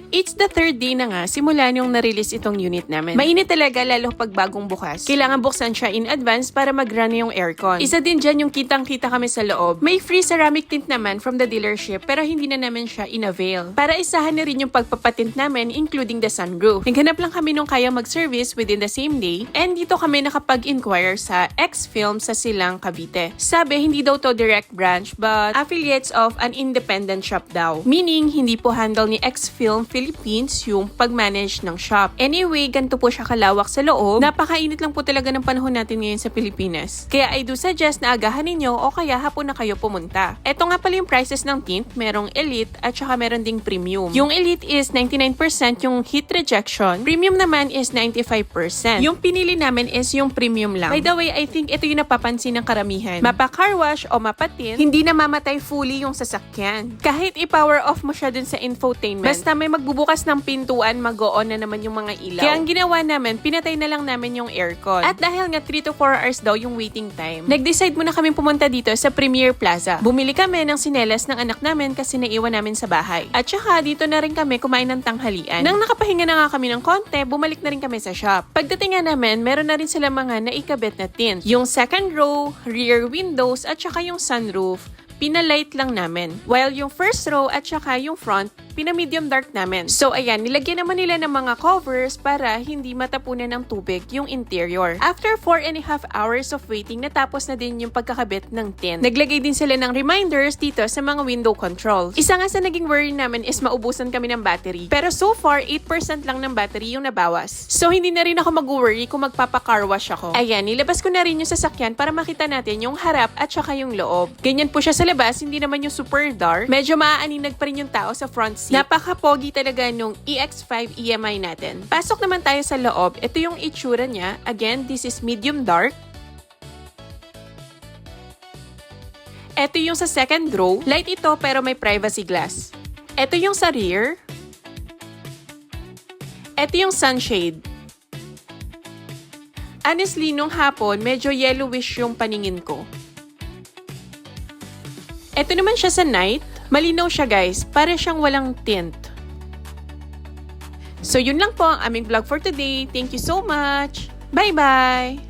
It's the third day na nga simula nung na-release itong unit namin. Mainit talaga lalo pag bagong bukas. Kailangan buksan siya in advance para mag-run yung aircon. Isa din dyan yung kitang-kita kami sa loob. May free ceramic tint naman from the dealership pero hindi na namin siya in-avail. Para isahan na rin yung pagpapatint namin including the sunroof. Naghanap lang kami nung kaya mag-service within the same day and dito kami nakapag-inquire sa X-Film sa Silang, Cavite. Sabi hindi daw to direct branch but affiliates of an independent shop daw. Meaning hindi po handle ni X-Film Philippines yung pag-manage ng shop. Anyway, ganito po siya kalawak sa loob. Napakainit lang po talaga ng panahon natin ngayon sa Pilipinas. Kaya I do suggest na agahan ninyo o kaya hapon na kayo pumunta. Ito nga pala yung prices ng tint. Merong Elite at saka meron ding Premium. Yung Elite is 99% yung heat rejection. Premium naman is 95%. Yung pinili namin is yung Premium lang. By the way, I think ito yung napapansin ng karamihan. Mapa-car wash o mapa-tint, hindi namamatay fully yung sasakyan. Kahit i-power off mo siya dun sa infotainment, basta may magbubukas ng pintuan, mag-o-on na naman yung mga ilaw. Kaya ang ginawa namin, pinatay na lang namin yung aircon. At dahil nga 3 to 4 hours daw yung waiting time, nag-decide muna kami pumunta dito sa Premier Plaza. Bumili kami ng sinelas ng anak namin kasi naiwan namin sa bahay. At saka dito na rin kami kumain ng tanghalian. Nang nakapahinga na nga kami ng konti, bumalik na rin kami sa shop. Pagdating nga namin, meron na rin sila mga naikabit na tint. Yung second row, rear windows at saka yung sunroof, pinalight lang namin. While yung first row at saka yung front, pina-medium dark namin. So ayan, nilagyan naman nila ng mga covers para hindi matapunan ng tubig yung interior. After 4.5 hours of waiting, natapos na din yung pagkakabit ng tint. Naglagay din sila ng reminders dito sa mga window controls. Isa nga sa naging worry namin is maubusan kami ng battery. Pero so far, 8% lang ng battery yung nabawas. So hindi na rin ako mag-worry kung magpapa-car wash ako. Ayan, nilabas ko na rin yung sasakyan para makita natin yung harap at saka yung loob. Ganyan po siya sa labas, hindi naman yung super dark. Medyo maaaninag pa rin yung tao sa front seat. Napaka-pogi talaga nung EX5 EMI natin. Pasok naman tayo sa loob. Ito yung itsura niya. Again, this is medium dark. Ito yung sa second row. Light ito pero may privacy glass. Ito yung sa rear. Ito yung sunshade. Honestly, nung hapon, medyo yellowish yung paningin ko. Ito naman siya sa night. Malinaw siya guys, para siyang walang tint. So yun lang po ang aming vlog for today. Thank you so much. Bye-bye!